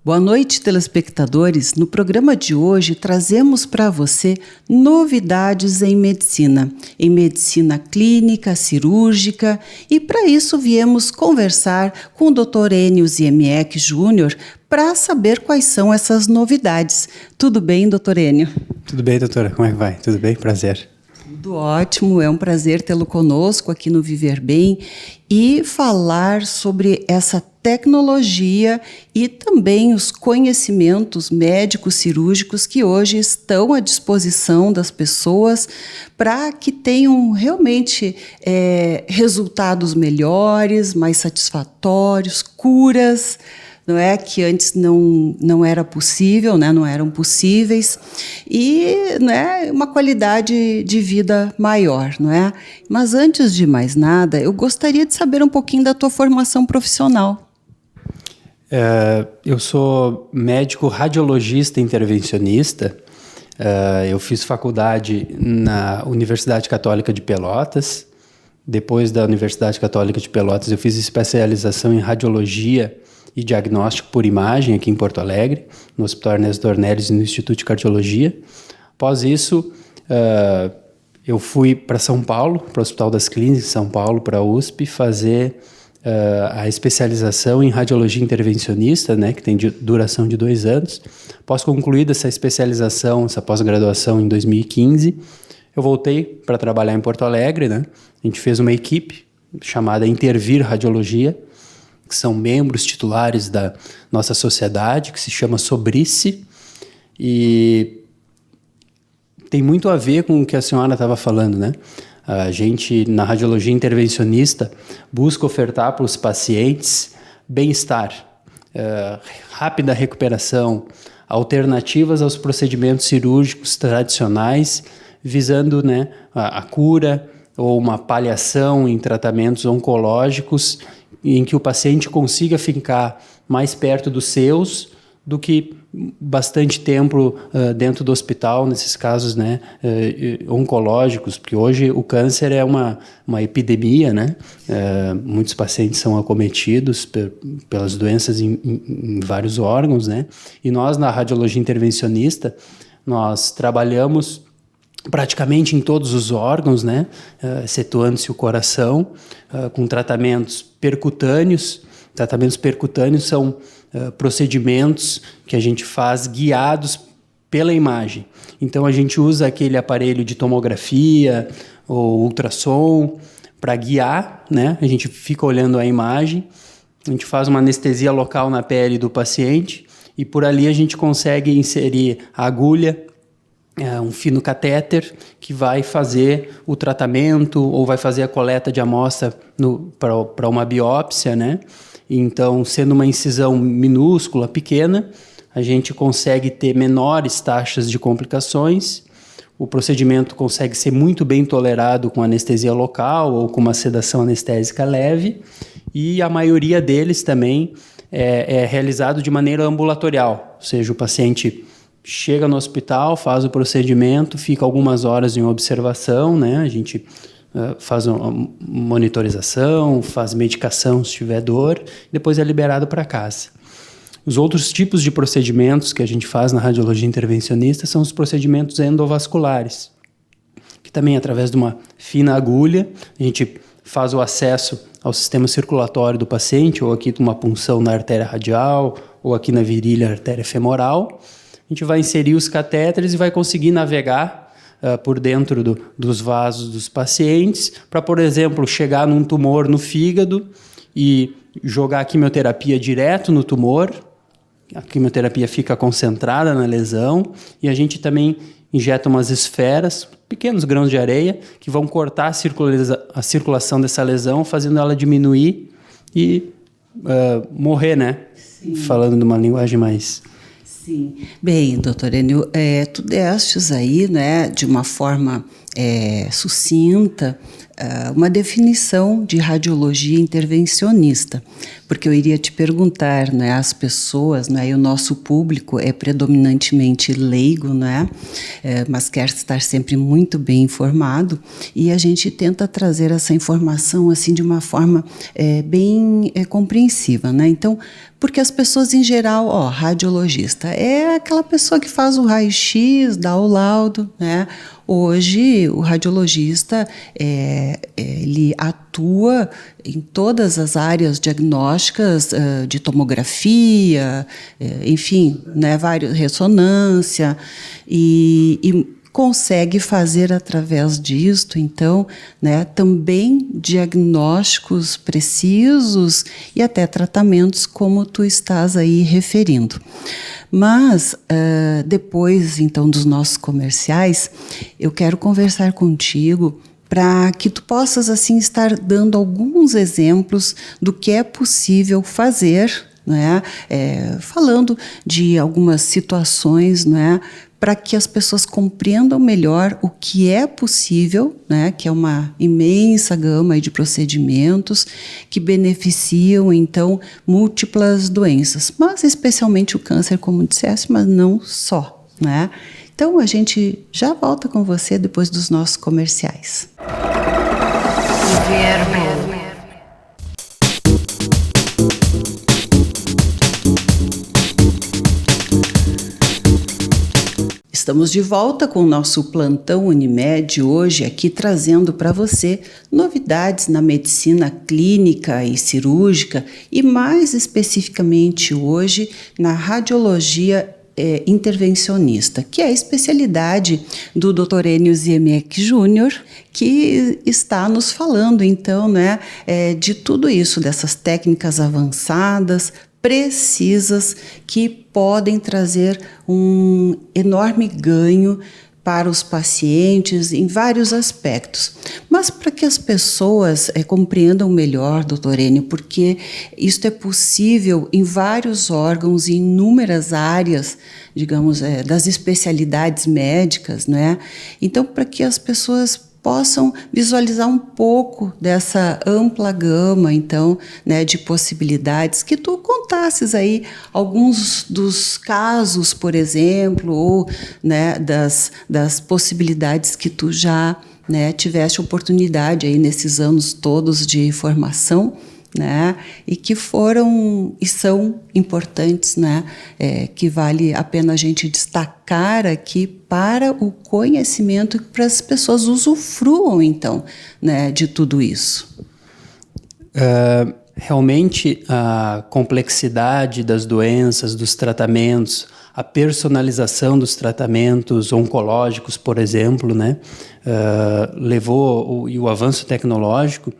Boa noite, telespectadores. No programa de hoje trazemos para você novidades em medicina clínica, cirúrgica, e para isso viemos conversar com o Dr. Enio Ziemiec Júnior para saber quais são essas novidades. Tudo bem, Dr. Enio? Tudo bem, doutora. Como é que vai? Tudo bem? Prazer. Tudo ótimo, é um prazer tê-lo conosco aqui no Viver Bem e falar sobre essa tecnologia e também os conhecimentos médicos cirúrgicos que hoje estão à disposição das pessoas para que tenham realmente resultados melhores, mais satisfatórios, curas, não é, que antes não era possível, né, não eram possíveis, e, né, uma qualidade de vida maior, não é? Mas antes de mais nada, eu gostaria de saber um pouquinho da tua formação profissional. Eu sou médico radiologista intervencionista. Eu fiz faculdade na Universidade Católica de Pelotas. Depois da Universidade Católica de Pelotas, eu fiz especialização em radiologia e diagnóstico por imagem aqui em Porto Alegre, no Hospital Ernesto Dornelles e no Instituto de Cardiologia. Após isso, eu fui para São Paulo, para o Hospital das Clínicas de São Paulo, para a USP, fazer a especialização em radiologia intervencionista, né, que tem duração de 2 anos. Após concluída essa especialização, essa pós-graduação em 2015, eu voltei para trabalhar em Porto Alegre, né? A gente fez uma equipe chamada Intervir Radiologia, que são membros titulares da nossa sociedade, que se chama Sobrice, e tem muito a ver com o que a senhora estava falando, né? A gente, na radiologia intervencionista, busca ofertar para os pacientes bem-estar, rápida recuperação, alternativas aos procedimentos cirúrgicos tradicionais, visando, né, a cura ou uma paliação em tratamentos oncológicos, em que o paciente consiga ficar mais perto dos seus do que bastante tempo dentro do hospital, nesses casos, né, oncológicos, porque hoje o câncer é uma epidemia, né? Muitos pacientes são acometidos pelas doenças em vários órgãos, né? E nós, na radiologia intervencionista, nós trabalhamos praticamente em todos os órgãos, né, excetuando-se o coração, com tratamentos percutâneos. Tratamentos percutâneos são procedimentos que a gente faz guiados pela imagem. Então, a gente usa aquele aparelho de tomografia ou ultrassom para guiar, né? A gente fica olhando a imagem, a gente faz uma anestesia local na pele do paciente e por ali a gente consegue inserir a agulha, um fino catéter que vai fazer o tratamento ou vai fazer a coleta de amostra para uma biópsia, né? Então, sendo uma incisão minúscula, pequena, a gente consegue ter menores taxas de complicações. O procedimento consegue ser muito bem tolerado com anestesia local ou com uma sedação anestésica leve, e a maioria deles também é realizado de maneira ambulatorial, ou seja, o paciente chega no hospital, faz o procedimento, fica algumas horas em observação, né? A gente faz uma monitorização, faz medicação se tiver dor, depois é liberado para casa. Os outros tipos de procedimentos que a gente faz na radiologia intervencionista são os procedimentos endovasculares, que também, através de uma fina agulha, a gente faz o acesso ao sistema circulatório do paciente, ou aqui com uma punção na artéria radial, ou aqui na virilha, artéria femoral. A gente vai inserir os catéteres e vai conseguir navegar por dentro dos vasos dos pacientes para, por exemplo, chegar num tumor no fígado e jogar a quimioterapia direto no tumor. A quimioterapia fica concentrada na lesão e a gente também injeta umas esferas, pequenos grãos de areia, que vão cortar a circulação dessa lesão, fazendo ela diminuir e morrer, né? Sim. Falando de uma linguagem mais... Sim. Bem, doutor Enio, tu destes aí, né, de uma forma sucinta uma definição de radiologia intervencionista, porque eu iria te perguntar, né, as pessoas, né, e o nosso público é predominantemente leigo, né, mas quer estar sempre muito bem informado, e a gente tenta trazer essa informação assim de uma forma bem compreensiva, né? Então, porque as pessoas em geral, radiologista é aquela pessoa que faz o raio-x, dá o laudo, né? Hoje, o radiologista, ele atua em todas as áreas diagnósticas de tomografia, enfim, né, ressonância, e consegue fazer através disto, então, né, também diagnósticos precisos e até tratamentos como tu estás aí referindo. Mas, depois, então, dos nossos comerciais, eu quero conversar contigo para que tu possas, assim, estar dando alguns exemplos do que é possível fazer, né? Falando de algumas situações, né? Para que as pessoas compreendam melhor o que é possível, né, que é uma imensa gama de procedimentos que beneficiam, então, múltiplas doenças, mas especialmente o câncer, como disseste, mas não só, né? Então, a gente já volta com você depois dos nossos comerciais. Estamos de volta com o nosso plantão Unimed, hoje aqui trazendo para você novidades na medicina clínica e cirúrgica e mais especificamente hoje na radiologia intervencionista, que é a especialidade do Dr. Enio Ziemek Júnior, que está nos falando então, né, de tudo isso, dessas técnicas avançadas, precisas, que podem trazer um enorme ganho para os pacientes em vários aspectos. Mas para que as pessoas compreendam melhor, doutor Enio, porque isto é possível em vários órgãos e em inúmeras áreas, digamos, das especialidades médicas, né? Então, para que as pessoas possam visualizar um pouco dessa ampla gama, então, né, de possibilidades, que tu contasses aí alguns dos casos, por exemplo, ou, né, das possibilidades que tu já, né, tiveste oportunidade aí nesses anos todos de formação, né, e que foram e são importantes, né, que vale a pena a gente destacar aqui para o conhecimento e para as pessoas usufruam, então, né, de tudo isso. Realmente, a complexidade das doenças, dos tratamentos, a personalização dos tratamentos oncológicos, por exemplo, né, e o avanço tecnológico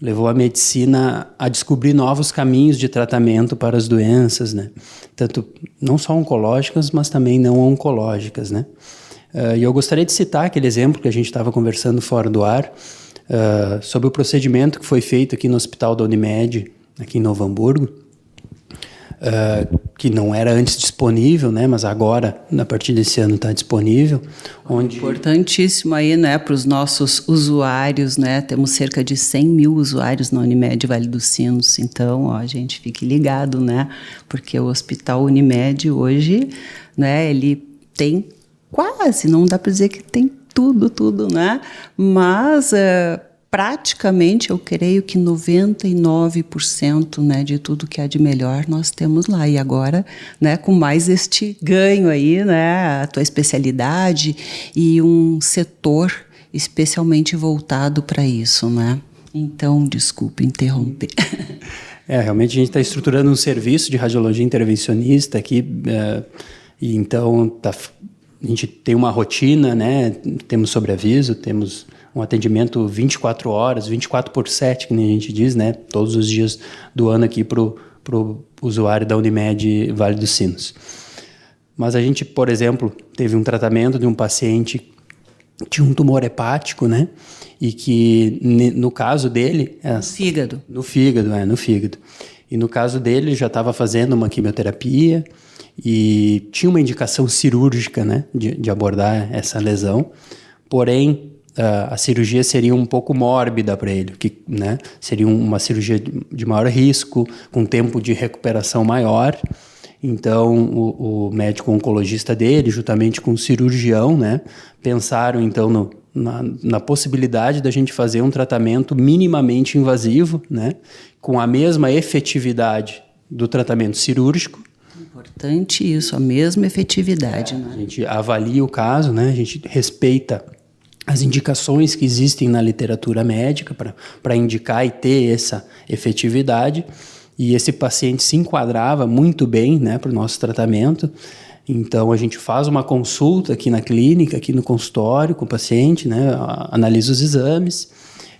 levou a medicina a descobrir novos caminhos de tratamento para as doenças, né? Tanto não só oncológicas, mas também não oncológicas, né? E eu gostaria de citar aquele exemplo que a gente estava conversando fora do ar, sobre o procedimento que foi feito aqui no Hospital da Unimed, aqui em Novo Hamburgo, que não era antes disponível, né, mas agora, a partir desse ano, está disponível. Importantíssimo aí, né, para os nossos usuários, né, temos cerca de 100 mil usuários na Unimed Vale dos Sinos, então, gente, fique ligado, né, porque o Hospital Unimed hoje, né, ele tem quase, não dá para dizer que tem tudo, né, mas praticamente, eu creio que 99%, né, de tudo que há de melhor nós temos lá. E agora, né, com mais este ganho aí, né, a tua especialidade e um setor especialmente voltado para isso, né? Então, desculpe interromper. Realmente a gente está estruturando um serviço de radiologia intervencionista aqui, e então a gente tem uma rotina, né? Temos sobreaviso, temos um atendimento 24 horas, 24/7, que nem a gente diz, né? Todos os dias do ano aqui para o usuário da Unimed Vale dos Sinos. Mas a gente, por exemplo, teve um tratamento de um paciente que tinha um tumor hepático, né? E que, no caso dele... Fígado. No fígado. E no caso dele, já estava fazendo uma quimioterapia e tinha uma indicação cirúrgica, né? De abordar essa lesão. Porém, a cirurgia seria um pouco mórbida para ele, que, né, seria uma cirurgia de maior risco, com tempo de recuperação maior. Então, o médico oncologista dele, juntamente com o cirurgião, né, pensaram então na possibilidade da gente fazer um tratamento minimamente invasivo, né, com a mesma efetividade do tratamento cirúrgico. Importante isso, a mesma efetividade. Né? A gente avalia o caso, né, a gente respeita as indicações que existem na literatura médica para indicar e ter essa efetividade. E esse paciente se enquadrava muito bem, né, para o nosso tratamento. Então, a gente faz uma consulta aqui na clínica, aqui no consultório com o paciente, né, analisa os exames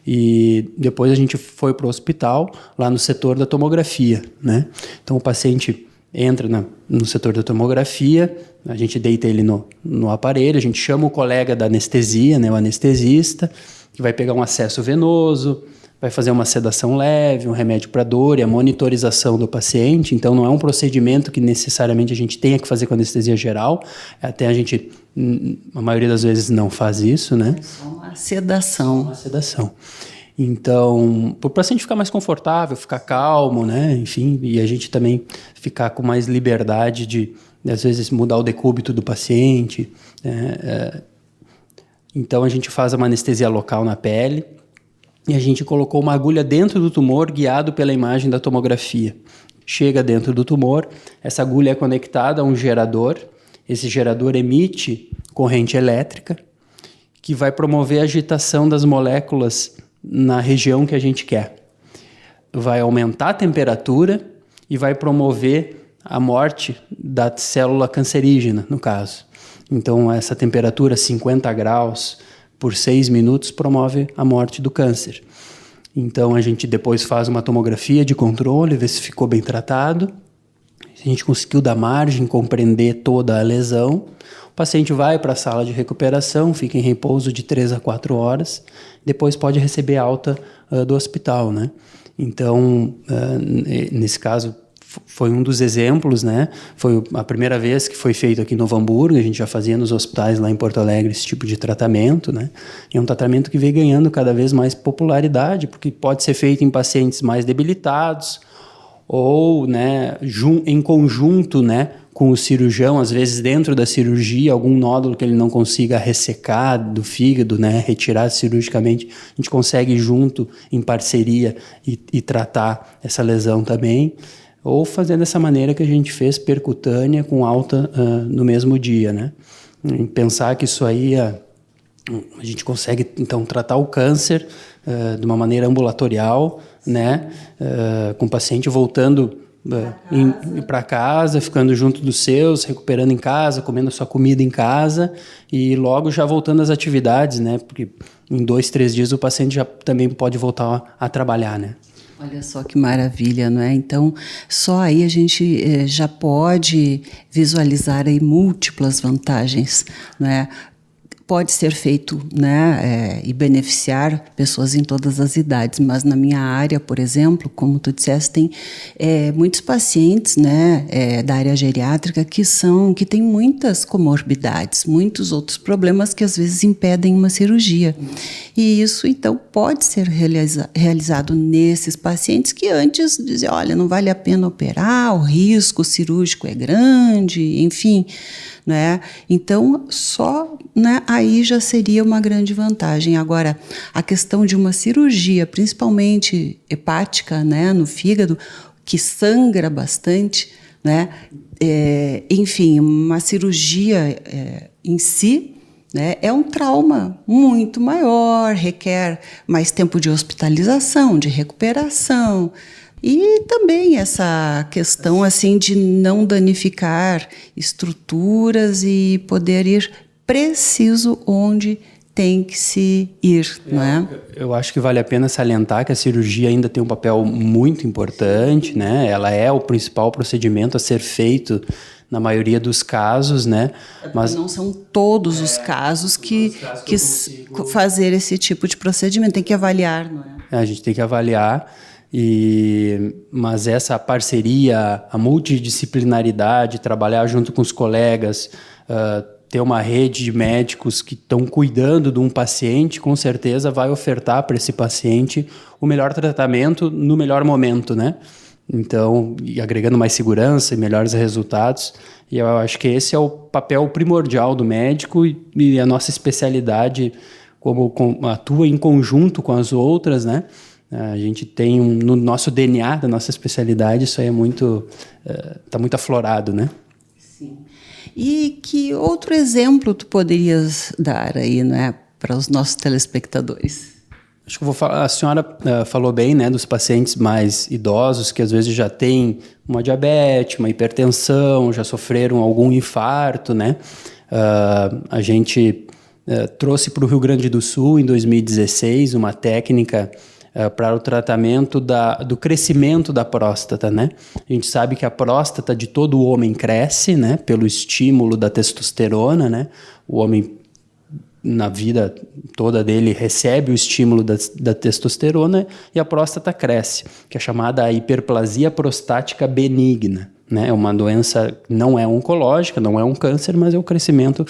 e depois a gente foi para o hospital, lá no setor da tomografia, né. Então, o paciente entra no setor da tomografia, a gente deita ele no aparelho, a gente chama o colega da anestesia, né, o anestesista, que vai pegar um acesso venoso, vai fazer uma sedação leve, um remédio para dor e a monitorização do paciente. Então, não é um procedimento que necessariamente a gente tenha que fazer com anestesia geral. Até a maioria das vezes não faz isso, né? É só uma sedação. Uma sedação. Então, para o paciente ficar mais confortável, ficar calmo, né? Enfim, e a gente também ficar com mais liberdade de às vezes, mudar o decúbito do paciente. Então, a gente faz uma anestesia local na pele. E a gente colocou uma agulha dentro do tumor, guiado pela imagem da tomografia. Chega dentro do tumor, essa agulha é conectada a um gerador. Esse gerador emite corrente elétrica, que vai promover a agitação das moléculas na região que a gente quer. Vai aumentar a temperatura e vai promover a morte da célula cancerígena, no caso. Então, essa temperatura, 50 graus, por 6 minutos, promove a morte do câncer. Então, a gente depois faz uma tomografia de controle, vê se ficou bem tratado. Se a gente conseguiu dar margem, compreender toda a lesão, o paciente vai para a sala de recuperação, fica em repouso de 3 a 4 horas, depois pode receber alta do hospital, né? Então, nesse caso, foi um dos exemplos, né? Foi a primeira vez que foi feito aqui em Novo Hamburgo, a gente já fazia nos hospitais lá em Porto Alegre esse tipo de tratamento, né? E é um tratamento que vem ganhando cada vez mais popularidade, porque pode ser feito em pacientes mais debilitados ou, né, em conjunto, né, com o cirurgião, às vezes dentro da cirurgia, algum nódulo que ele não consiga ressecar do fígado, né, retirar cirurgicamente, a gente consegue junto, em parceria, e tratar essa lesão também. Ou fazer dessa maneira que a gente fez, percutânea, com alta no mesmo dia, né? E pensar que isso aí, a gente consegue, então, tratar o câncer de uma maneira ambulatorial, né? Com o paciente voltando para casa, ficando junto dos seus, recuperando em casa, comendo a sua comida em casa e logo já voltando às atividades, né? Porque em 2, 3 dias o paciente já também pode voltar a trabalhar, né? Olha só que maravilha, não é? Então, só aí a gente já pode visualizar aí múltiplas vantagens, não é? Pode ser feito, né, e beneficiar pessoas em todas as idades, mas na minha área, por exemplo, como tu disseste, tem muitos pacientes, né, da área geriátrica que têm muitas comorbidades, muitos outros problemas que às vezes impedem uma cirurgia. E isso, então, pode ser realizado nesses pacientes que antes diziam, olha, não vale a pena operar, o risco cirúrgico é grande, enfim, né? Então, só, né, aí já seria uma grande vantagem. Agora, a questão de uma cirurgia, principalmente hepática, né, no fígado, que sangra bastante, né? Enfim, uma cirurgia em si, né, é um trauma muito maior, requer mais tempo de hospitalização, de recuperação. E também essa questão assim de não danificar estruturas e poder ir preciso onde tem que se ir, não é? Eu acho que vale a pena salientar que a cirurgia ainda tem um papel muito importante, né? Ela é o principal procedimento a ser feito na maioria dos casos, né? Mas não são todos os casos que fazer esse tipo de procedimento, tem que avaliar, não é? A gente tem que avaliar. Mas essa parceria, a multidisciplinaridade, trabalhar junto com os colegas, ter uma rede de médicos que estão cuidando de um paciente, com certeza vai ofertar para esse paciente o melhor tratamento no melhor momento, né? Então, e agregando mais segurança e melhores resultados. E eu acho que esse é o papel primordial do médico e a nossa especialidade, como atua em conjunto com as outras, né? A gente tem no nosso DNA da nossa especialidade, isso aí é muito, está muito aflorado, né? Sim. E que outro exemplo tu poderias dar aí, né, para os nossos telespectadores? Acho que eu vou falar, a senhora falou bem, né, dos pacientes mais idosos que às vezes já têm uma diabetes, uma hipertensão, já sofreram algum infarto, né? A gente trouxe para o Rio Grande do Sul, em 2016, uma técnica para o tratamento do crescimento da próstata, né? A gente sabe que a próstata de todo homem cresce, né, pelo estímulo da testosterona, né? O homem na vida toda dele recebe o estímulo da testosterona e a próstata cresce, que é chamada hiperplasia prostática benigna, né? É uma doença, não é oncológica, não é um câncer, mas é o crescimento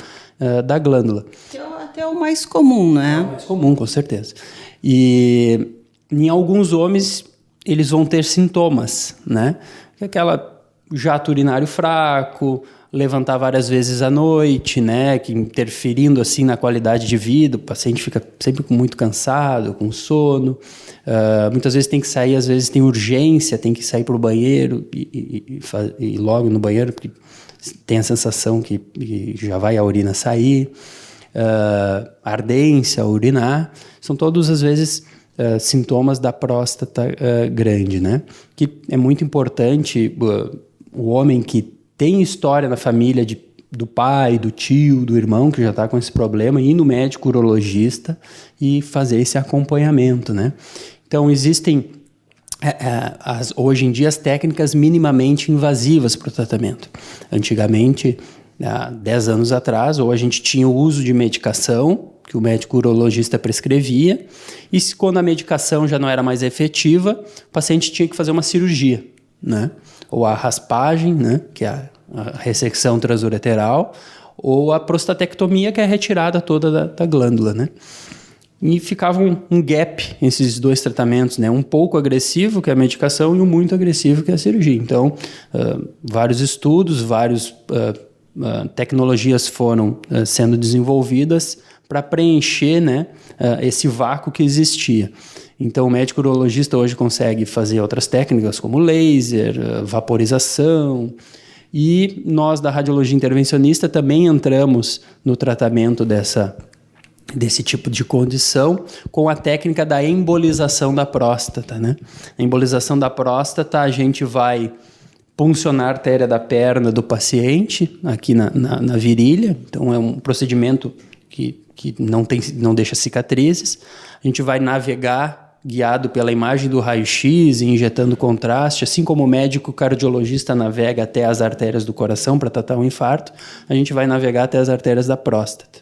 da glândula. Que é até o mais comum, né? É o mais comum, com certeza. E em alguns homens, eles vão ter sintomas, né? Que é aquela jato urinário fraco, levantar várias vezes à noite, né, que interferindo assim na qualidade de vida, o paciente fica sempre muito cansado, com sono, muitas vezes tem que sair, às vezes tem urgência, tem que sair para o banheiro e logo no banheiro, porque tem a sensação que já vai a urina sair, ardência, urinar, são todos às vezes sintomas da próstata grande, né, que é muito importante o homem que tem história na família do pai, do tio, do irmão que já está com esse problema, ir no médico urologista e fazer esse acompanhamento, né? Então, existem, hoje em dia, as técnicas minimamente invasivas para o tratamento. Antigamente, há 10 anos atrás, ou a gente tinha o uso de medicação, que o médico urologista prescrevia, e quando a medicação já não era mais efetiva, o paciente tinha que fazer uma cirurgia, né? Ou a raspagem, né, que é a ressecção transureteral, ou a prostatectomia, que é a retirada toda da glândula, né? E ficava um gap esses dois tratamentos, né? Um pouco agressivo, que é a medicação, e um muito agressivo, que é a cirurgia. Então, vários estudos, várias tecnologias foram sendo desenvolvidas para preencher, né, esse vácuo que existia. Então, o médico urologista hoje consegue fazer outras técnicas como laser, vaporização, e nós da radiologia intervencionista também entramos no tratamento desse tipo de condição com a técnica da embolização da próstata, né? A embolização da próstata, a gente vai puncionar a artéria da perna do paciente aqui na virilha, então é um procedimento que não deixa cicatrizes. A gente vai navegar guiado pela imagem do raio-x e injetando contraste, assim como o médico cardiologista navega até as artérias do coração para tratar um infarto, a gente vai navegar até as artérias da próstata.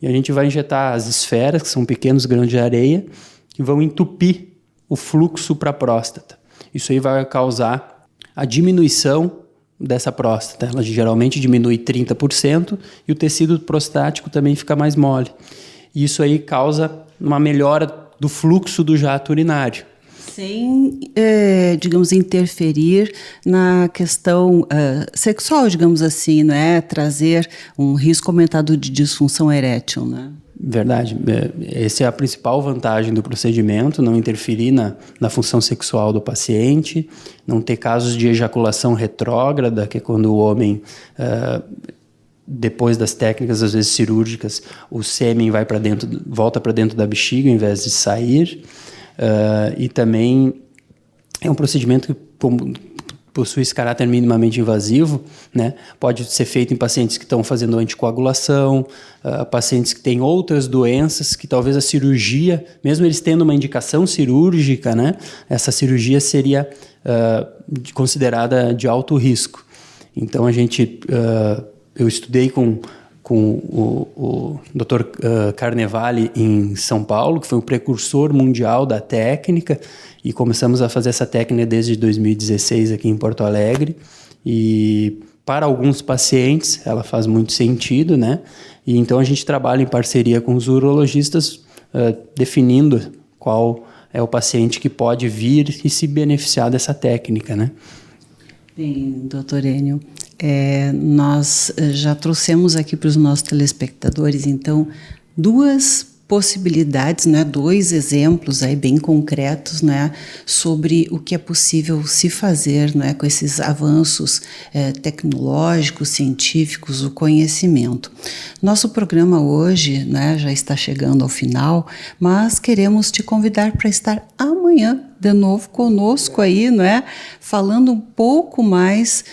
E a gente vai injetar as esferas, que são pequenos grãos de areia, que vão entupir o fluxo para a próstata. Isso aí vai causar a diminuição dessa próstata. Ela geralmente diminui 30% e o tecido prostático também fica mais mole. E isso aí causa uma melhora do fluxo do jato urinário. Sem, digamos, interferir na questão sexual, digamos assim, né? Trazer um risco aumentado de disfunção erétil, né? Verdade. Essa é a principal vantagem do procedimento, não interferir na função sexual do paciente, não ter casos de ejaculação retrógrada, que é quando o homem... depois das técnicas, às vezes cirúrgicas, o sêmen volta para dentro da bexiga, ao invés de sair. E também é um procedimento que possui esse caráter minimamente invasivo, né? Pode ser feito em pacientes que estão fazendo anticoagulação, pacientes que têm outras doenças, que talvez a cirurgia, mesmo eles tendo uma indicação cirúrgica, né? Essa cirurgia seria considerada de alto risco. Então, eu estudei com o Dr. Carnevale em São Paulo, que foi o precursor mundial da técnica, e começamos a fazer essa técnica desde 2016 aqui em Porto Alegre, e para alguns pacientes ela faz muito sentido, né? E então a gente trabalha em parceria com os urologistas, definindo qual é o paciente que pode vir e se beneficiar dessa técnica, né? Bem, doutor Enio, nós já trouxemos aqui para os nossos telespectadores, então, duas possibilidades, né, dois exemplos aí bem concretos, né, sobre o que é possível se fazer, né, com esses avanços tecnológicos, científicos, o conhecimento. Nosso programa hoje, né, já está chegando ao final, mas queremos te convidar para estar amanhã de novo conosco aí, né, falando um pouco mais,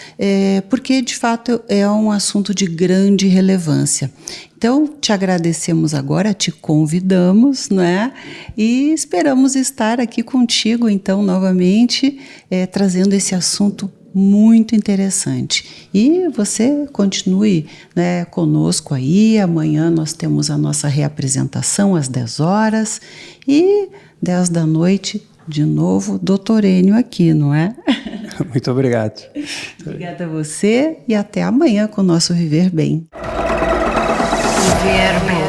porque de fato é um assunto de grande relevância. Então, te agradecemos agora, te convidamos, né? E esperamos estar aqui contigo, então, novamente, trazendo esse assunto muito interessante. E você continue, né, conosco aí. Amanhã nós temos a nossa reapresentação às 10 horas e 10 da noite, de novo, doutor Enio aqui, não é? Muito obrigado. Obrigada a você e até amanhã com o nosso Viver Bem. Viver Bem.